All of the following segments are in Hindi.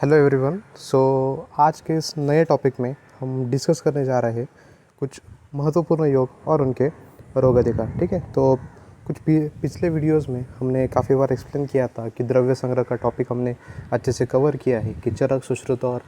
Hello everyone. आज के इस नए टॉपिक में हम डिस्कस करने जा रहे हैं कुछ महत्वपूर्ण योग और उनके रोग अधिकार। ठीक है, तो कुछ पिछले वीडियोस में हमने काफ़ी बार एक्सप्लेन किया था कि द्रव्य संग्रह का टॉपिक हमने अच्छे से कवर किया है कि चरक, सुश्रुत और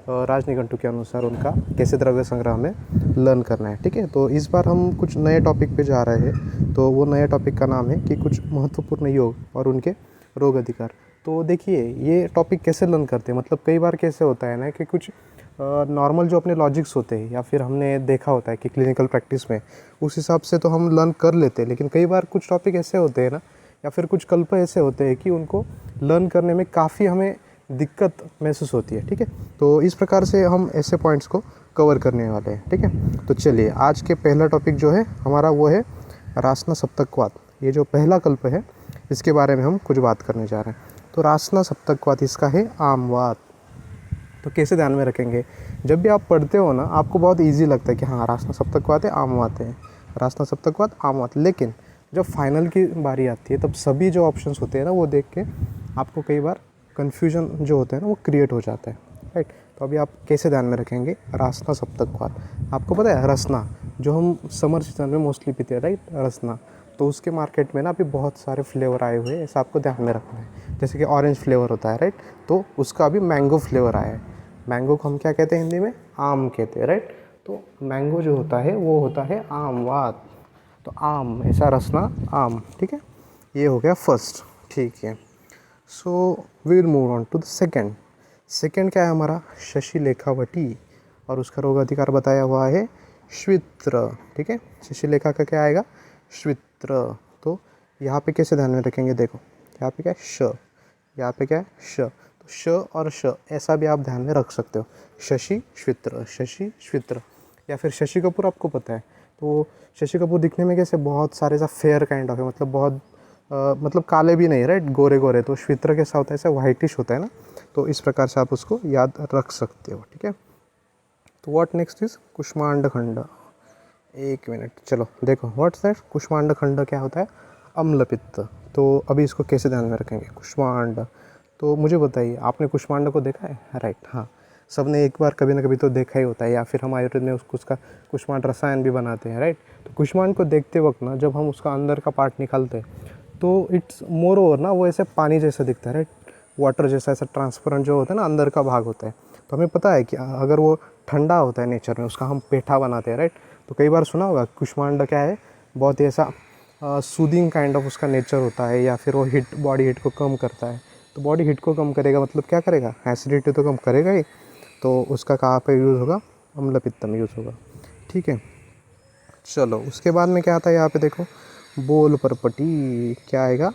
राजनिघंटु के अनुसार उनका कैसे द्रव्य संग्रह हमें लर्न करना है। ठीक है, तो इस बार हम कुछ नए टॉपिक पे जा रहे हैं। तो वो नए टॉपिक का नाम है कि कुछ महत्वपूर्ण योग और उनके रोग अधिकार। तो देखिए, ये टॉपिक कैसे लर्न करते हैं, मतलब कई बार कैसे होता है ना कि कुछ नॉर्मल जो अपने लॉजिक्स होते हैं या फिर हमने देखा होता है कि क्लिनिकल प्रैक्टिस में उस हिसाब से तो हम लर्न कर लेते हैं, लेकिन कई बार कुछ टॉपिक ऐसे होते हैं ना या फिर कुछ कल्प ऐसे होते हैं कि उनको लर्न करने में काफ़ी हमें दिक्कत महसूस होती है। ठीक है, तो इस प्रकार से हम ऐसे पॉइंट्स को कवर करने वाले हैं। ठीक है, तो चलिए आज के पहला टॉपिक जो है हमारा वो है रासना सप्तकवात। ये जो पहला कल्प है इसके बारे में हम कुछ बात करने जा रहे हैं। तो रासना सप्तकवात इसका है आमवात। तो कैसे ध्यान में रखेंगे, जब भी आप पढ़ते हो ना आपको बहुत इजी लगता है कि हाँ रासना सप्तकवात है, आमवात है, रासना सप्तकवात, आमवात। लेकिन जब फाइनल की बारी आती है तब सभी जो ऑप्शंस होते हैं ना वो देख के आपको कई बार कन्फ्यूजन जो होता है ना वो क्रिएट हो जाता है। राइट, तो अभी आप कैसे ध्यान में रखेंगे रासना सप्तकवात। आपको पता है रसना जो हम समर सीजन में मोस्टली पीते हैं, राइट, रसना। तो उसके मार्केट में ना अभी बहुत सारे फ्लेवर आए हुए हैं, ऐसा आपको ध्यान में रखना है। जैसे कि ऑरेंज फ्लेवर होता है, राइट, तो उसका अभी मैंगो फ्लेवर आया है। मैंगो को हम क्या कहते हैं हिंदी में, आम कहते हैं, राइट। तो मैंगो जो होता है वो होता है आमवात। तो आम ऐसा रसना आम। ठीक है, ये हो गया फर्स्ट। ठीक है, so we will move on to the second. Second क्या है हमारा, शशिलेखावटी, और उसका रोग अधिकार बताया हुआ है श्वित्र। ठीक है, शशिलेखा का क्या आएगा, श्वित्र। तो यहाँ पे कैसे ध्यान में रखेंगे, देखो यहाँ पे क्या है श, यहाँ पे क्या है श। तो श और श ऐसा भी आप ध्यान में रख सकते हो, शशि श्वित्र, शशि श्वित्र। या फिर शशि कपूर आपको पता है, तो शशि कपूर दिखने में कैसे बहुत सारे सा फेयर काइंड ऑफ है, मतलब बहुत मतलब काले भी नहीं, राइट, गोरे गोरे। तो श्वित्र कैसा होता है, ऐसा वाइटिश होता है ना। तो इस प्रकार से आप उसको याद रख सकते हो। ठीक है, तो व्हाट नेक्स्ट इज कुष्मांड खंड। एक मिनट, चलो देखो व्हाट्स दैट, कुष्मांड खंड क्या होता है, अम्लपित्त। तो अभी इसको कैसे ध्यान में रखेंगे, कुष्मांड। तो मुझे बताइए, आपने कुष्मांड को देखा है, राइट, हाँ, सबने एक बार कभी ना कभी तो देखा ही होता है, या फिर हम आयुर्वेद में उसका कुष्मांड रसायन भी बनाते हैं, राइट। तो कुष्मांड को देखते वक्त ना जब हम उसका अंदर का पार्ट निकालते हैं तो इट्स मोर ओवर ना वो ऐसे पानी जैसा दिखता है, राइट, वाटर जैसा, ऐसा ट्रांसपेरेंट जो होता है ना अंदर का भाग होता है। तो हमें पता है कि अगर वो ठंडा होता है नेचर में, उसका हम पेठा बनाते हैं, राइट। तो कई बार सुना होगा कुष्मांड क्या है, बहुत ही ऐसा सूदिंग काइंड ऑफ उसका नेचर होता है, या फिर वो हीट, बॉडी हीट को कम करता है। तो बॉडी हीट को कम करेगा मतलब क्या करेगा, एसिडिटी तो कम करेगा ही। तो उसका कहाँ पे यूज़ होगा, अम्लपित्त में यूज़ होगा। ठीक है, चलो उसके बाद में क्या आता है यहाँ पे देखो, बोल परपटी। क्या आएगा,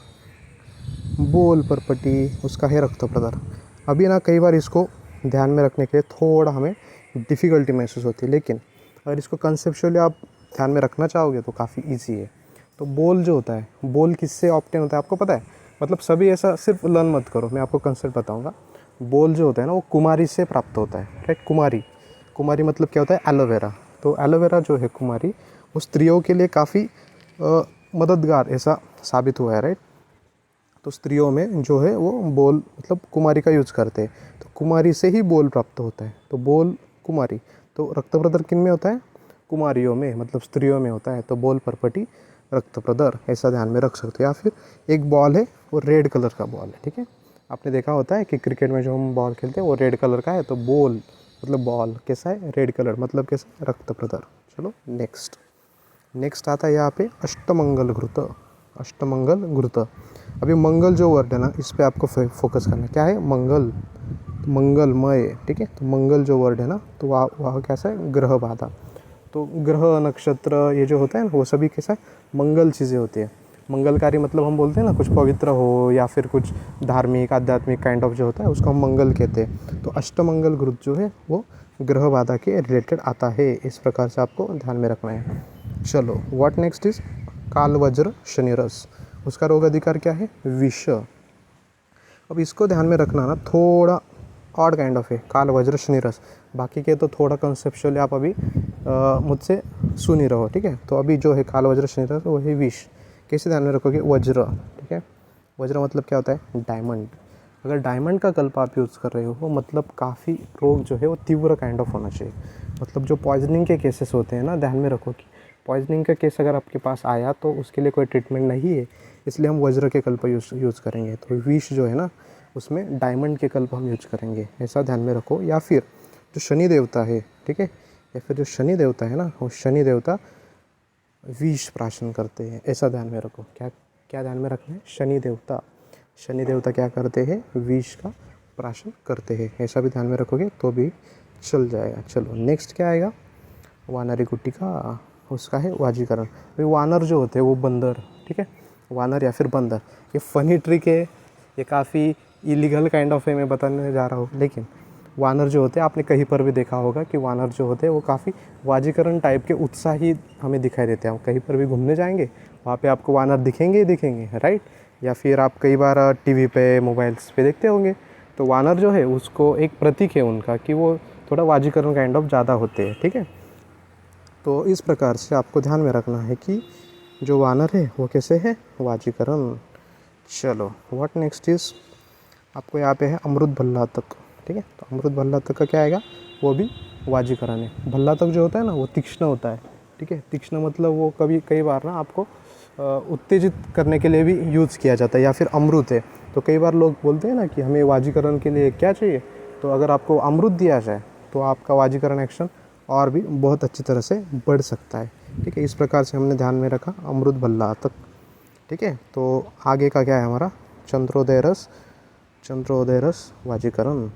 बोल परपटी, उसका है रक्त प्रदर। अभी ना कई बार इसको ध्यान में रखने के लिए थोड़ा हमें डिफ़िकल्टी महसूस होती है, लेकिन अगर इसको कंसेप्चुअली आप ध्यान में रखना चाहोगे तो काफ़ी इजी है। तो बोल जो होता है, बोल किससे ऑप्टेन होता है आपको पता है, मतलब सभी ऐसा सिर्फ लर्न मत करो, मैं आपको कंसेप्ट बताऊंगा। बोल जो होता है ना वो कुमारी से प्राप्त होता है, राइट। कुमारी, कुमारी मतलब क्या होता है, एलोवेरा। तो एलोवेरा जो है कुमारी, वो स्त्रियों के लिए काफ़ी मददगार ऐसा साबित हुआ है, राइट। तो स्त्रियों में जो है वो बोल मतलब कुमारी का यूज़ करते हैं, तो कुमारी से ही बोल प्राप्त होता है। तो बोल कुमारी, तो रक्त प्रदर किन में होता है, कुमारियों में, मतलब स्त्रियों में होता है। तो बोल परपटी रक्त प्रदर, ऐसा ध्यान में रख सकते हो। या फिर एक बॉल है वो रेड कलर का बॉल है, ठीक है। आपने देखा होता है कि क्रिकेट में जो हम बॉल खेलते हैं वो रेड कलर का है, तो बोल मतलब बॉल कैसा है, रेड कलर, मतलब कैसा, रक्त प्रदर। चलो नेक्स्ट, नेक्स्ट आता है यहाँ पे अष्टमंगल घृत। अष्टमंगल घृत, अभी मंगल जो वर्ड है ना इस पे आपको फोकस करना है। क्या है, मंगल, तो मंगलमय। ठीक है, तो मंगल जो वर्ड है ना तो वह कैसा है, ग्रह बाधा। तो ग्रह, नक्षत्र, ये जो होता है ना वो सभी कैसा है, मंगल चीज़ें होती है। मंगलकारी मतलब हम बोलते हैं ना कुछ पवित्र हो या फिर कुछ धार्मिक आध्यात्मिक काइंड ऑफ जो होता है उसको हम मंगल कहते हैं। तो अष्टमंगल घृत जो है वो ग्रह बाधा के रिलेटेड आता है, इस प्रकार से आपको ध्यान में रखना है। चलो व्हाट नेक्स्ट इज कालवज्र शनिरस, उसका रोग अधिकार क्या है, विष। अब इसको ध्यान में रखना ना, थोड़ा ऑड काइंड ऑफ है कालवज्र शनिरस। बाकी के तो थोड़ा कंसेप्चुअली आप अभी मुझसे सुन ही रहो, ठीक है। तो अभी जो है कालवज्र शनिरस वो है विष। कैसे ध्यान में रखोगे, वज्र, ठीक है। वज्र मतलब क्या होता है, डायमंड। अगर डायमंड का कल्प आप यूज़ कर रहे हो मतलब काफ़ी रोग जो है वो तीव्र काइंड ऑफ होना चाहिए। मतलब जो पॉइजनिंग के केसेस होते हैं ना, ध्यान में रखो कि पॉइजनिंग का केस अगर आपके पास आया तो उसके लिए कोई ट्रीटमेंट नहीं है, इसलिए हम वज्र के कल्प यूज़ करेंगे। तो विष जो है ना उसमें डायमंड के कल्प हम यूज करेंगे, ऐसा ध्यान में रखो। या फिर जो शनि देवता है, ठीक है, या फिर जो शनि देवता है ना, वो शनि देवता विष प्राशन करते हैं, ऐसा ध्यान में रखो। क्या क्या ध्यान में रखना है? शनि देवता क्या करते हैं? विष का प्राशन करते हैं, ऐसा भी ध्यान में रखोगे तो भी चल जाएगा। चलो नेक्स्ट क्या आएगा? वानरी गुट्टी का उसका है वाजीकरण। भाई वानर जो होते हैं वो बंदर, ठीक है, वानर या फिर बंदर, ये फनी ट्रिक है, ये काफ़ी इलीगल काइंड ऑफ है, मैं बताने जा रहा हूँ। लेकिन वानर जो होते हैं आपने कहीं पर भी देखा होगा कि वानर जो होते हैं वो काफ़ी वाजीकरण टाइप के उत्साही हमें दिखाई देते हैं। हम कहीं पर भी घूमने जाएंगे वहाँ पे आपको वानर दिखेंगे ही दिखेंगे, राइट? या फिर आप कई बार टीवी पे मोबाइल्स पे देखते होंगे, तो वानर जो है उसको एक प्रतीक है उनका कि वो थोड़ा वाजीकरण काइंड ऑफ ज़्यादा होते हैं, ठीक है। तो इस प्रकार से आपको ध्यान में रखना है कि जो वानर है वो कैसे है? वाजीकरण। चलो व्हाट नेक्स्ट इज़, आपको यहाँ पे है अमृत भल्ला तक, ठीक है। तो अमृत भल्ला तक का क्या आएगा? वो भी वाजीकरण है। भल्ला तक जो होता है ना वो तीक्ष्ण होता है, ठीक है। तीक्ष्ण मतलब वो कई बार ना आपको उत्तेजित करने के लिए भी यूज़ किया जाता है। या फिर अमृत है, तो कई बार लोग बोलते हैं ना कि हमें वाजीकरण के लिए क्या चाहिए, तो अगर आपको अमृत दिया जाए तो आपका वाजीकरण एक्शन और भी बहुत अच्छी तरह से बढ़ सकता है, ठीक है। इस प्रकार से हमने ध्यान में रखा अमृत भल्ला तक, ठीक है। तो आगे का क्या है हमारा? चंद्रोदय रस वाजीकरण,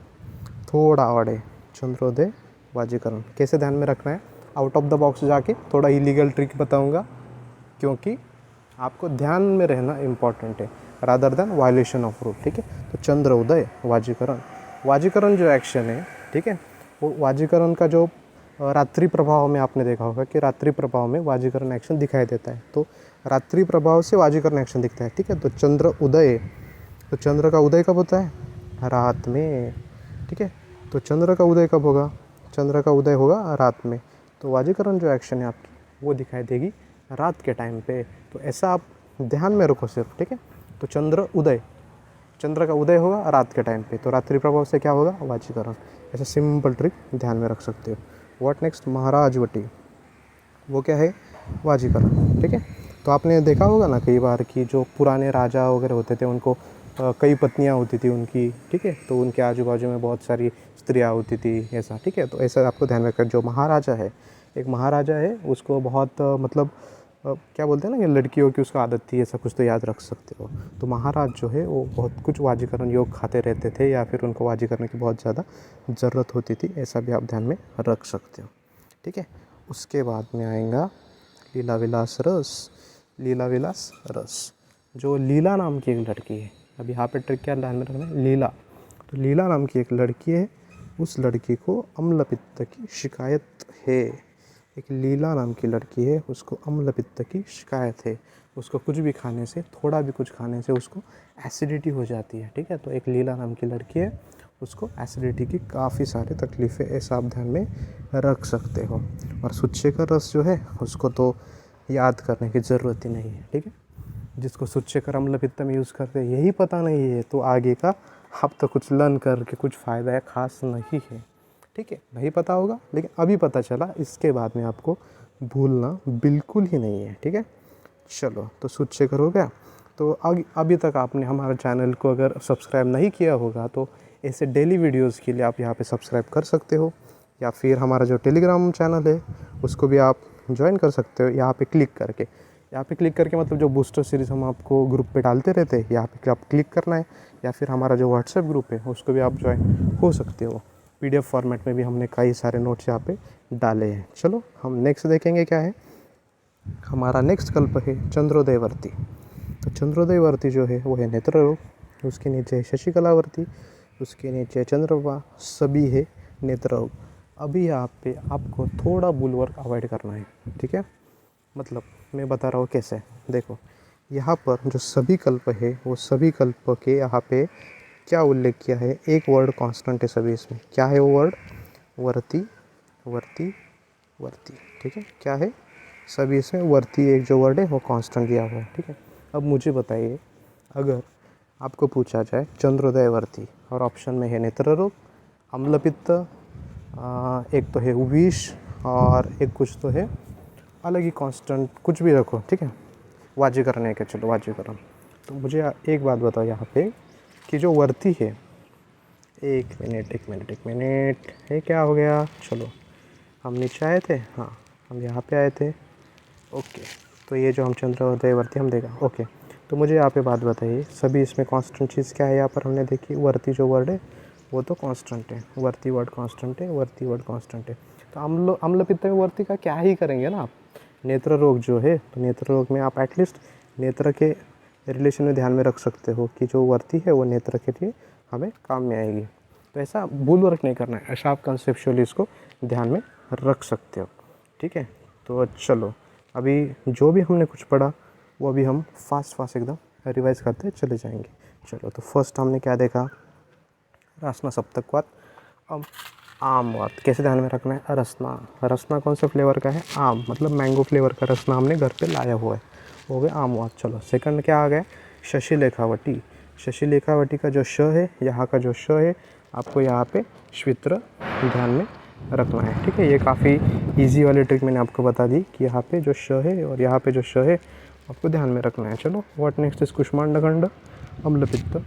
थोड़ा और है चंद्रोदय वाजीकरण। कैसे ध्यान में रखना है? आउट ऑफ द बॉक्स जाके थोड़ा इलीगल ट्रिक बताऊंगा, क्योंकि आपको ध्यान में रहना इम्पॉर्टेंट है rather than violation of rule, ठीक है। तो चंद्रोदय वाजीकरण जो एक्शन है, ठीक है, वो वाजीकरण का जो रात्रि प्रभाव में आपने देखा होगा कि रात्रि प्रभाव में वाजीकरण एक्शन दिखाई देता है। तो रात्रि प्रभाव से वाजीकरण एक्शन दिखता है, ठीक है। तो चंद्र उदय, तो चंद्र का उदय कब होता है? रात में, ठीक है। तो चंद्र का उदय कब होगा? चंद्र का उदय होगा रात में, तो वाजीकरण जो एक्शन है आपकी वो दिखाई देगी रात के टाइम पे। तो ऐसा आप ध्यान में रखो सिर्फ, ठीक है। तो चंद्र का उदय होगा रात के टाइम पे, तो रात्रि प्रभाव से क्या होगा? वाजीकरण। ऐसा सिंपल ट्रिक ध्यान में रख सकते हो। What next? महाराज वटी, वो क्या है? वाजीकरण, ठीक है। तो आपने देखा होगा ना कई बार कि जो पुराने राजा वगैरह होते थे उनको कई पत्नियां होती थी उनकी, ठीक है। तो उनके आजू बाजू में बहुत सारी स्त्रियां होती थी, ऐसा, ठीक है। तो ऐसा आपको ध्यान रखकर जो महाराजा है, एक महाराजा है, उसको बहुत मतलब क्या बोलते हैं ना कि लड़कियों की उसका आदत थी, ऐसा कुछ तो याद रख सकते हो। तो महाराज जो है वो बहुत कुछ वाजीकरण योग खाते रहते थे, या फिर उनको वाजीकरण की बहुत ज़्यादा ज़रूरत होती थी, ऐसा भी आप ध्यान में रख सकते हो, ठीक है। उसके बाद में आएगा लीला विलास रस, जो लीला नाम की एक लड़की है। अब यहाँ पे ट्रिक क्या ध्यान में रखना है? लीला, तो लीला नाम की एक लड़की है, उस लड़की को अम्ल पित्त की शिकायत है। एक लीला नाम की लड़की है, उसको अम्ल पित्त की शिकायत है। उसको कुछ भी खाने से, थोड़ा भी कुछ खाने से उसको एसिडिटी हो जाती है, ठीक है। तो एक लीला नाम की लड़की है, उसको एसिडिटी की काफ़ी सारी तकलीफ़ें, ऐसा आप ध्यान में रख सकते हो। और सुच्छेकर रस जो है उसको तो याद करने की ज़रूरत ही नहीं है, ठीक है। जिसको सुच्छेकर अम्ल पित्त में यूज़ करते हैं यही पता नहीं है, तो आगे का आप तो कुछ लर्न करके कुछ फ़ायदा है खास नहीं है, ठीक है। नहीं पता होगा, लेकिन अभी पता चला, इसके बाद में आपको भूलना बिल्कुल ही नहीं है, ठीक है। चलो, तो सुच्छेकर हो गया। तो अभी तक आपने हमारे चैनल को अगर सब्सक्राइब नहीं किया होगा तो ऐसे डेली वीडियोस के लिए आप यहाँ पे सब्सक्राइब कर सकते हो, या फिर हमारा जो टेलीग्राम चैनल है उसको भी आप ज्वाइन कर सकते हो यहाँ पे क्लिक करके। यहाँ पे क्लिक करके मतलब जो बूस्टर सीरीज़ हम आपको ग्रुप पे डालते रहते हैं, यहाँ पे आप क्लिक करना है, या फिर हमारा जो व्हाट्सएप ग्रुप है उसको भी आप ज्वाइन हो सकते हो। PDF फॉर्मेट में भी हमने कई सारे नोट्स यहाँ पे डाले हैं। चलो हम नेक्स्ट देखेंगे क्या है। हमारा नेक्स्ट कल्प है चंद्रोदयवर्ती। तो चंद्रोदयवर्ती जो है वो है नेत्र रोग, उसके नीचे है शशिकलावर्ती, उसके नीचे चंद्रमा, सभी है नेत्र रोग। अभी यहाँ पे आपको थोड़ा बुलवर्क अवॉइड करना है, ठीक है। मतलब मैं बता रहा हूँ कैसे, देखो यहाँ पर जो सभी कल्प है वो सभी कल्प के यहाँ पे क्या उल्लेख किया है? एक वर्ड कांस्टेंट है सभी इसमें। क्या है वो वर्ड? वर्ती, वर्ती, वर्ती, ठीक है। क्या है? सभी इसमें वर्ती, एक जो वर्ड है वो कांस्टेंट दिया हुआ है, ठीक है। अब मुझे बताइए, अगर आपको पूछा जाए चंद्रोदयवर्ती और ऑप्शन में है नेत्र रोग, अम्लपित्त, एक तो है विष और एक कुछ तो है अलग ही कांस्टेंट, कुछ भी रखो, ठीक है। वाजीकरण है क्या, चलो वाजीकरण। तो मुझे एक बात बताओ यहाँ पे कि जो वर्ती है, एक मिनट, ये क्या हो गया। चलो हम नीचे आए थे, हाँ हम यहाँ पे आए थे, ओके। तो ये जो हम चंद्रोदयवर्ती हम देखा, ओके। तो मुझे यहाँ पे बात बताइए, सभी इसमें कांस्टेंट चीज़ क्या है यहाँ पर हमने देखी, वर्ती जो वर्ड है वो तो कांस्टेंट है, वर्ती वर्ड कांस्टेंट है, वर्ती वर्ड कांस्टेंट है। तो अम्लपित्त में वर्ती का क्या ही करेंगे ना आप। नेत्र रोग जो है, तो नेत्र रोग में आप एटलीस्ट नेत्र के रिलेशन में ध्यान में रख सकते हो कि जो वर्ती है वो नेत्र के लिए हमें काम में आएगी। तो ऐसा भूल वर्क नहीं करना है, ऐसा आप कंसेप्चुअली इसको ध्यान में रख सकते हो, ठीक है। तो चलो अभी जो भी हमने कुछ पढ़ा वो अभी हम फास्ट एकदम रिवाइज करते चले जाएंगे। चलो तो फर्स्ट हमने क्या देखा, रसना सप्तकवाद। अब आमवाद कैसे ध्यान में रखना है, रसना कौन से फ्लेवर का है, आम, मतलब मैंगो फ्लेवर का रसना हमने घर पे लाया हुआ है, हो गया आमवाद। चलो सेकंड क्या आ गया, शशिलेखावटी का जो श है, यहाँ का जो श है, आपको यहाँ पे श्वित्र ध्यान में रखना है, ठीक है। ये काफ़ी इजी वाली ट्रिक मैंने आपको बता दी कि यहाँ पे जो श है और यहाँ पे जो श है आपको ध्यान में रखना है। चलो व्हाट नेक्स्ट इज कुष्मांडखंड, अम्लपित्त।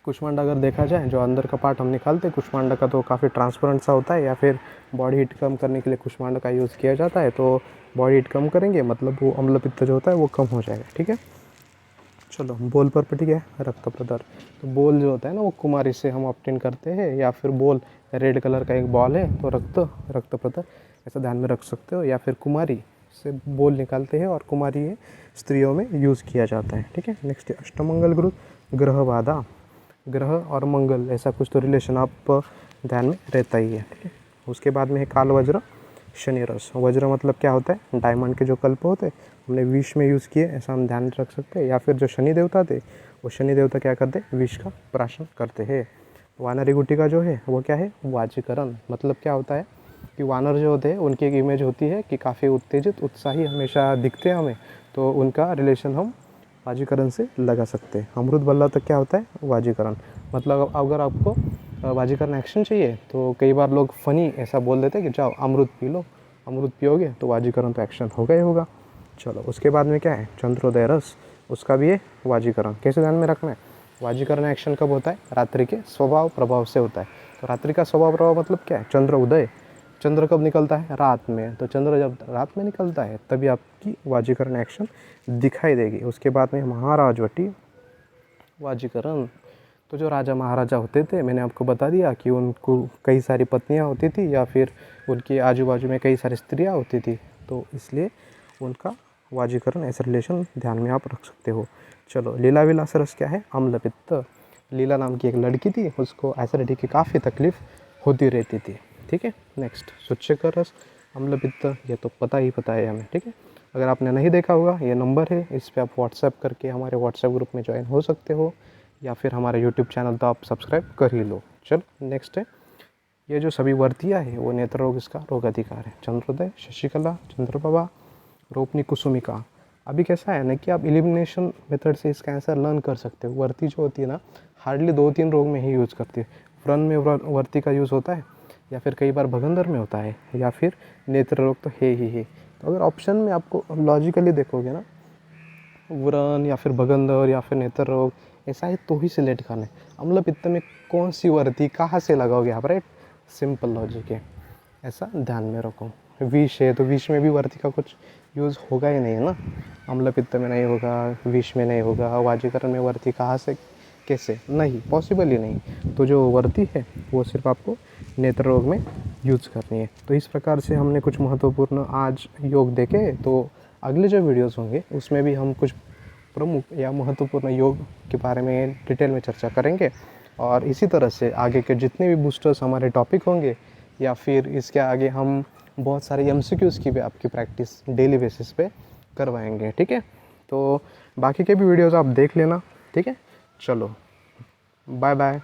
कुष्मांड अगर देखा जाए, जो अंदर का पार्ट हम निकालते हैं कुष्मांड का, तो काफ़ी ट्रांसपेरेंट सा होता है, या फिर बॉडी हीट कम करने के लिए कुष्मांड का यूज़ किया जाता है। तो बॉडी हीट कम करेंगे मतलब वो अम्लपित्त जो होता है वो कम हो जाएगा, ठीक है। चलो बोल पर ठीक है, रक्त प्रदर। तो बोल जो होता है ना वो कुमारी से हम ऑब्टेन करते हैं, या फिर बोल रेड कलर का एक बॉल है तो रक्त प्रदर ऐसा ध्यान में रख सकते हो, या फिर कुमारी से बोल निकालते हैं और कुमारी ये स्त्रियों में यूज़ किया जाता है, ठीक है। नेक्स्ट अष्टमंगल ग्रह बाधा, ग्रह और मंगल ऐसा कुछ तो रिलेशन आप ध्यान में रहता ही है, ठीक है। उसके बाद में है काल वज्र, शनि रस। वज्र मतलब क्या होता है, डायमंड के जो कल्प होते हैं हमने विष में यूज़ किए, ऐसा हम ध्यान रख सकते हैं। या फिर जो शनि देवता थे, वो शनि देवता क्या करते हैं, विष का प्राशन करते हैं। वानरी गुटिका जो है वो क्या है, वाजीकरण। मतलब क्या होता है कि वानर जो होते हैं उनकी एक इमेज होती है कि काफ़ी उत्तेजित उत्साही हमेशा दिखते हैं हमें, तो उनका रिलेशन हम वाजीकरण से लगा सकते हैं। अमृत बल्ला तक क्या होता है, वाजीकरण। मतलब अगर आपको वाजीकरण एक्शन चाहिए तो कई बार लोग फ़नी ऐसा बोल देते हैं कि जाओ अमृत पी लो, अमृत पियोगे तो वाजीकरण तो एक्शन होगा ही होगा। चलो उसके बाद में क्या है, चंद्रोदय रस, उसका भी है वाजीकरण। कैसे ध्यान में रखना है, वाजीकरण एक्शन कब होता है, रात्रि के स्वभाव प्रभाव से होता है। तो रात्रि का स्वभाव प्रभाव मतलब क्या है, चंद्र उदय, चंद्र कब निकलता है, रात में। तो चंद्र जब रात में निकलता है तभी आपकी वाजीकरण एक्शन दिखाई देगी। उसके बाद में महाराजवटी वाजीकरण। तो जो राजा महाराजा होते थे, मैंने आपको बता दिया कि उनको कई सारी पत्नियां होती थी, या फिर उनके आजू बाजू में कई सारी स्त्रियां होती थी, तो इसलिए उनका वाजीकरण ऐसा रिलेशन ध्यान में आप रख सकते हो। चलो लीला विलास रस क्या है, अम्लपित्त। लीला नाम की एक लड़की थी, उसको एसिडिटी की काफ़ी तकलीफ होती रहती थी, ठीक है। नेक्स्ट स्वच्छकर रस, अम्लपित्त, ये तो पता है हमें, ठीक है। अगर आपने नहीं देखा होगा, ये नंबर है, इस पर आप व्हाट्सएप करके हमारे व्हाट्सएप ग्रुप में ज्वाइन हो सकते हो, या फिर हमारे यूट्यूब चैनल तो आप सब्सक्राइब कर ही लो। चलो नेक्स्ट है, ये जो सभी वर्तियाँ है वो नेत्र रोग इसका रोग अधिकार है। चंद्रोदय, शशिकला, चंद्रप्रभा, रोपनी, कुसुमिका। अभी कैसा है ना कि आप एलिमिनेशन मेथड से इसका आंसर लर्न कर सकते हो। वर्ती जो होती है ना, हार्डली 2-3 रोग में ही यूज़ करती है। व्रण में वर्ती का यूज़ होता है, या फिर कई बार भगंदर में होता है, या फिर नेत्र रोग तो है ही है। तो अगर ऑप्शन में आपको लॉजिकली देखोगे ना, व्रण या फिर भगंदर या फिर नेत्र रोग ऐसा है तो ही सिलेक्ट करना है। अम्लपित्त में कौन सी वर्ती कहाँ से लगाओगे आप, राइट, सिंपल लॉजिक है, ऐसा ध्यान में रखो। विष है तो विष में भी वर्ती का कुछ यूज़ होगा ही नहीं है ना, अम्लपित्त में नहीं होगा, विष में नहीं होगा, वाजीकरण में वर्ती कहाँ से कैसे, नहीं, पॉसिबल ही नहीं। तो जो वर्ती है वो सिर्फ आपको नेत्र रोग में यूज़ करनी है। तो इस प्रकार से हमने कुछ महत्वपूर्ण आज योग देखे। तो अगले जो वीडियोस होंगे उसमें भी हम कुछ प्रमुख या महत्वपूर्ण योग के बारे में डिटेल में चर्चा करेंगे, और इसी तरह से आगे के जितने भी बूस्टर्स हमारे टॉपिक होंगे, या फिर इसके आगे हम बहुत सारे MCQs की भी आपकी प्रैक्टिस डेली बेसिस पे करवाएंगे, ठीक है। तो बाकी के भी वीडियोस आप देख लेना, ठीक है। चलो बाय बाय।